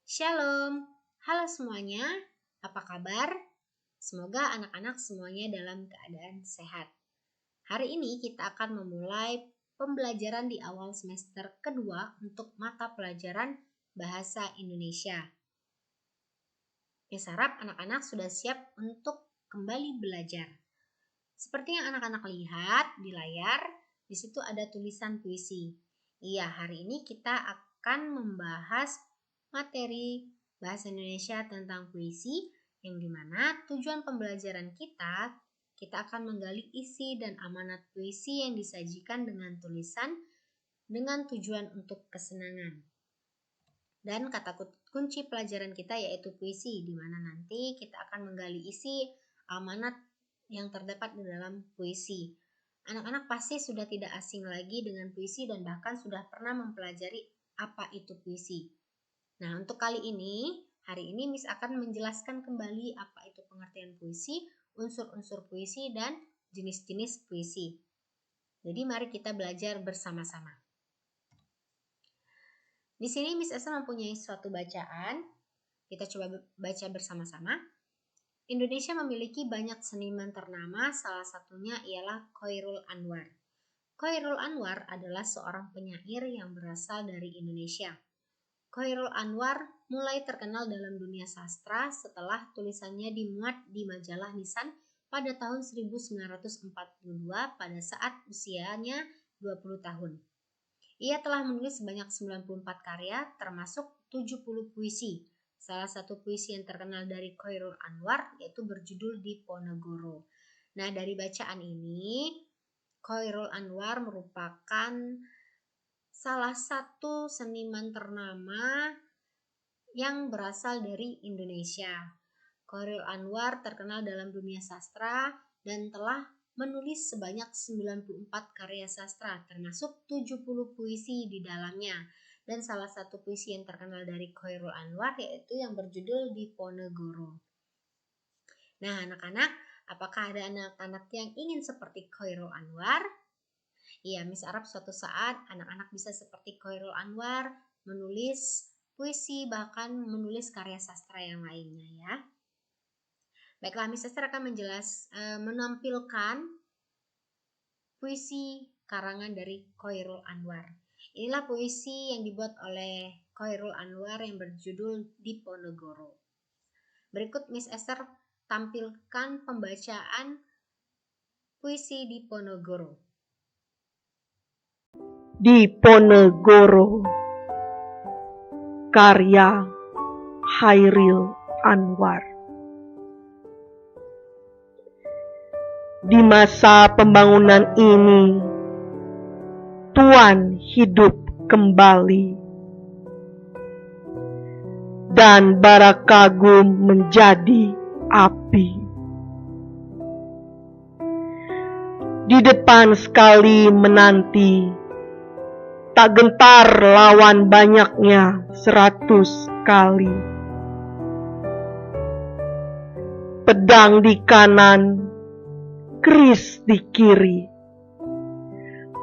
Shalom, halo semuanya, apa kabar? Semoga anak-anak semuanya dalam keadaan sehat. Hari ini kita akan memulai pembelajaran di awal semester kedua untuk mata pelajaran Bahasa Indonesia. Saya harap anak-anak sudah siap untuk kembali belajar. Seperti yang anak-anak lihat di layar, di situ ada tulisan puisi. Iya, hari ini kita akan membahas materi Bahasa Indonesia tentang puisi, yang dimana tujuan pembelajaran kita akan menggali isi dan amanat puisi yang disajikan dengan tulisan dengan tujuan untuk kesenangan. Dan kata kunci pelajaran kita yaitu puisi, di mana nanti kita akan menggali isi amanat yang terdapat di dalam puisi. Anak-anak pasti sudah tidak asing lagi dengan puisi dan bahkan sudah pernah mempelajari apa itu puisi. Nah, untuk kali ini, hari ini Miss akan menjelaskan kembali apa itu pengertian puisi, unsur-unsur puisi, dan jenis-jenis puisi. Jadi mari kita belajar bersama-sama. Di sini Miss Esa mempunyai suatu bacaan. Kita coba baca bersama-sama. Indonesia memiliki banyak seniman ternama, salah satunya ialah Chairul Anwar. Chairul Anwar adalah seorang penyair yang berasal dari Indonesia. Chairul Anwar mulai terkenal dalam dunia sastra setelah tulisannya dimuat di majalah Nisan pada tahun 1942 pada saat usianya 20 tahun. Ia telah menulis sebanyak 94 karya termasuk 70 puisi. Salah satu puisi yang terkenal dari Chairul Anwar yaitu berjudul Diponegoro. Nah, dari bacaan ini, Chairul Anwar merupakan salah satu seniman ternama yang berasal dari Indonesia. Chairul Anwar terkenal dalam dunia sastra dan telah menulis sebanyak 94 karya sastra, termasuk 70 puisi di dalamnya. Dan salah satu puisi yang terkenal dari Chairul Anwar yaitu yang berjudul Diponegoro. Nah, anak-anak, apakah ada anak-anak yang ingin seperti Chairul Anwar? Iya, Miss harap suatu saat anak-anak bisa seperti Chairul Anwar, menulis puisi, bahkan menulis karya sastra yang lainnya ya. Baiklah, Miss Esther akan menampilkan puisi karangan dari Chairul Anwar. Inilah puisi yang dibuat oleh Chairul Anwar yang berjudul Diponegoro. Berikut Miss Esther tampilkan pembacaan puisi Diponegoro. Diponegoro, karya Chairul Anwar. Di masa pembangunan ini, Tuan hidup kembali, dan bara kagum menjadi api. Di depan sekali menanti, tak gentar lawan banyaknya 100 kali. Pedang di kanan, keris di kiri,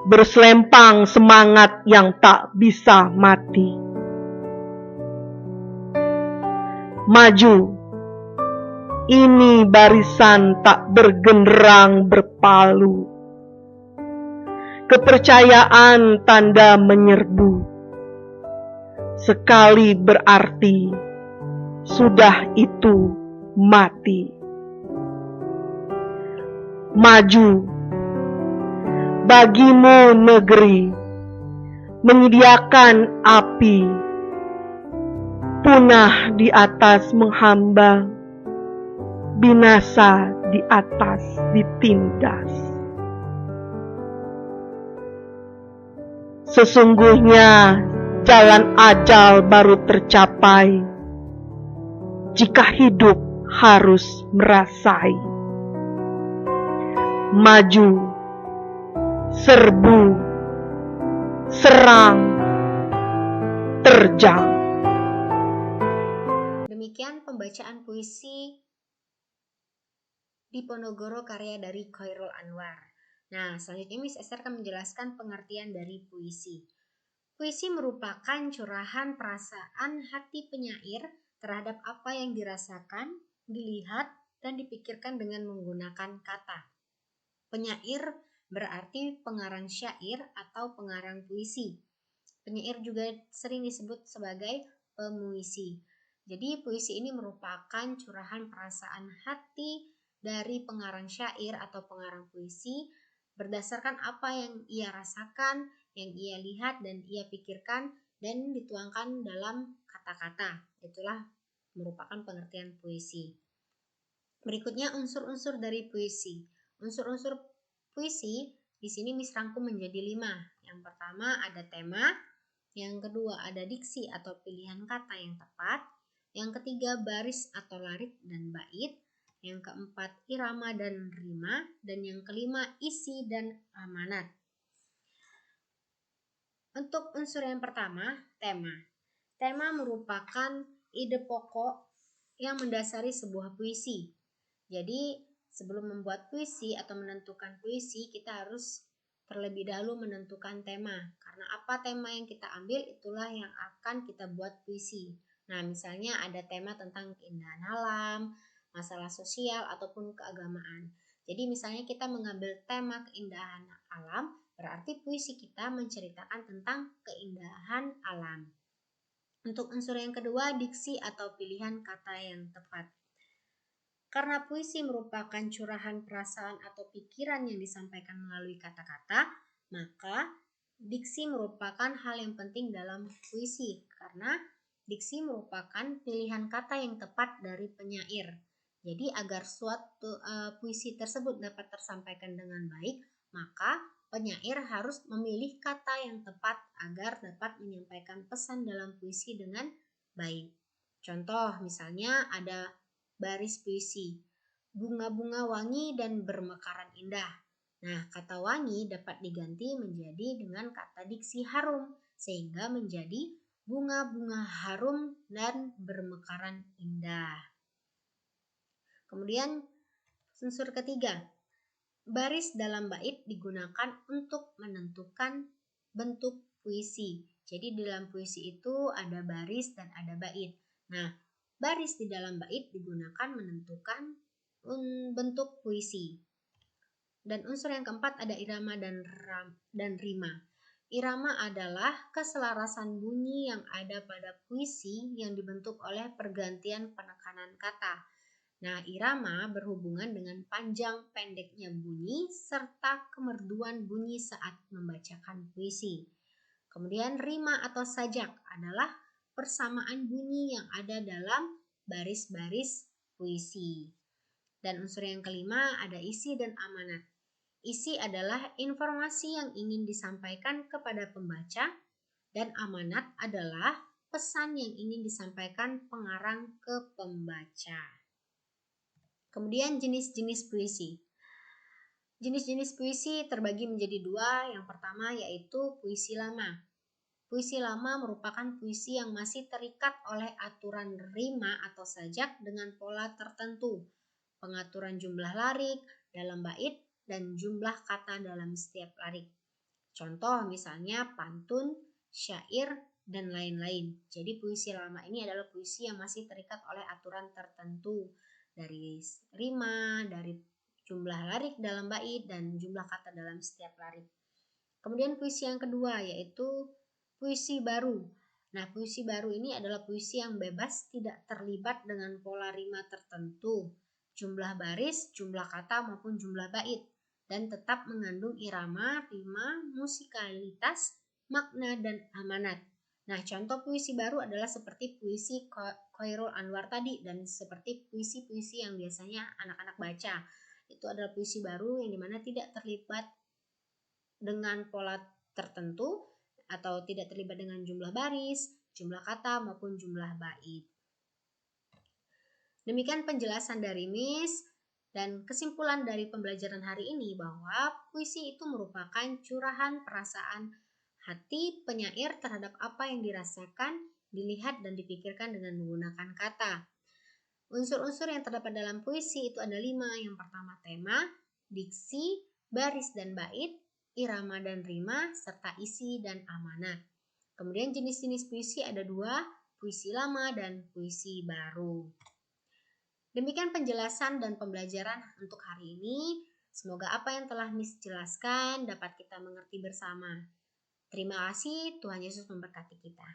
berselempang semangat yang tak bisa mati. Maju, ini barisan tak bergenderang berpalu. Kepercayaan tanda menyerbu. Sekali berarti sudah itu mati. Maju, bagimu negeri menyediakan api. Punah di atas menghamba, binasa di atas ditindas. Sesungguhnya jalan ajal baru tercapai jika hidup harus merasai. Maju, serbu, serang, terjang. Demikian pembacaan puisi Diponegoro karya dari Chairul Anwar. Nah, selanjutnya Miss Esther akan menjelaskan pengertian dari puisi. Puisi merupakan curahan perasaan hati penyair terhadap apa yang dirasakan, dilihat, dan dipikirkan dengan menggunakan kata. Penyair berarti pengarang syair atau pengarang puisi. Penyair juga sering disebut sebagai pemuisi. Jadi puisi ini merupakan curahan perasaan hati dari pengarang syair atau pengarang puisi berdasarkan apa yang ia rasakan, yang ia lihat dan ia pikirkan dan dituangkan dalam kata-kata. Itulah merupakan pengertian puisi. Berikutnya unsur-unsur dari puisi. Unsur-unsur puisi di sini rangkum menjadi 5. Yang pertama ada tema, yang kedua ada diksi atau pilihan kata yang tepat, yang ketiga baris atau larik dan bait, yang keempat irama dan rima, dan yang kelima isi dan amanat. Untuk unsur yang pertama, tema. Tema merupakan ide pokok yang mendasari sebuah puisi. Jadi, sebelum membuat puisi atau menentukan puisi, kita harus terlebih dahulu menentukan tema. Karena apa tema yang kita ambil, itulah yang akan kita buat puisi. Nah, misalnya ada tema tentang keindahan alam, masalah sosial, ataupun keagamaan. Jadi, misalnya kita mengambil tema keindahan alam, berarti puisi kita menceritakan tentang keindahan alam. Untuk unsur yang kedua, diksi atau pilihan kata yang tepat. Karena puisi merupakan curahan perasaan atau pikiran yang disampaikan melalui kata-kata, maka diksi merupakan hal yang penting dalam puisi. Karena diksi merupakan pilihan kata yang tepat dari penyair. Jadi agar suatu puisi tersebut dapat tersampaikan dengan baik, maka penyair harus memilih kata yang tepat agar dapat menyampaikan pesan dalam puisi dengan baik. Contoh misalnya ada baris puisi, bunga-bunga wangi dan bermekaran indah. Nah, kata wangi dapat diganti menjadi dengan kata diksi harum, sehingga menjadi bunga-bunga harum dan bermekaran indah. Kemudian, unsur ketiga, baris dalam bait digunakan untuk menentukan bentuk puisi. Jadi, dalam puisi itu ada baris dan ada bait. Nah, baris di dalam bait digunakan menentukan bentuk puisi. Dan unsur yang keempat ada irama dan rima. Irama adalah keselarasan bunyi yang ada pada puisi yang dibentuk oleh pergantian penekanan kata. Nah, irama berhubungan dengan panjang pendeknya bunyi serta kemerduan bunyi saat membacakan puisi. Kemudian rima atau sajak adalah persamaan bunyi yang ada dalam baris-baris puisi. Dan unsur yang kelima ada isi dan amanat. Isi adalah informasi yang ingin disampaikan kepada pembaca dan amanat adalah pesan yang ingin disampaikan pengarang ke pembaca. Kemudian jenis-jenis puisi. Jenis-jenis puisi terbagi menjadi 2. Yang pertama yaitu puisi lama. Puisi lama merupakan puisi yang masih terikat oleh aturan rima atau sajak dengan pola tertentu, pengaturan jumlah larik dalam bait dan jumlah kata dalam setiap larik. Contoh misalnya pantun, syair, dan lain-lain. Jadi puisi lama ini adalah puisi yang masih terikat oleh aturan tertentu dari rima, dari jumlah larik dalam bait dan jumlah kata dalam setiap larik. Kemudian puisi yang kedua yaitu puisi baru. Nah, puisi baru ini adalah puisi yang bebas, tidak terlibat dengan pola rima tertentu, jumlah baris, jumlah kata maupun jumlah bait, dan tetap mengandung irama, rima, musikalitas, makna, dan amanat. Nah, contoh puisi baru adalah seperti puisi Khairul Anwar tadi dan seperti puisi-puisi yang biasanya anak-anak baca. Itu adalah puisi baru yang dimana tidak terlibat dengan pola tertentu atau tidak terlibat dengan jumlah baris, jumlah kata maupun jumlah bait. Demikian penjelasan dari Miss dan kesimpulan dari pembelajaran hari ini bahwa puisi itu merupakan curahan perasaan hati penyair terhadap apa yang dirasakan, dilihat dan dipikirkan dengan menggunakan kata. Unsur-unsur yang terdapat dalam puisi itu ada 5. Yang pertama tema, diksi, baris dan bait, irama dan rima, serta isi dan amanat. Kemudian jenis-jenis puisi ada 2, puisi lama dan puisi baru. Demikian penjelasan dan pembelajaran untuk hari ini. Semoga apa yang telah Miss jelaskan dapat kita mengerti bersama. Terima kasih, Tuhan Yesus memberkati kita.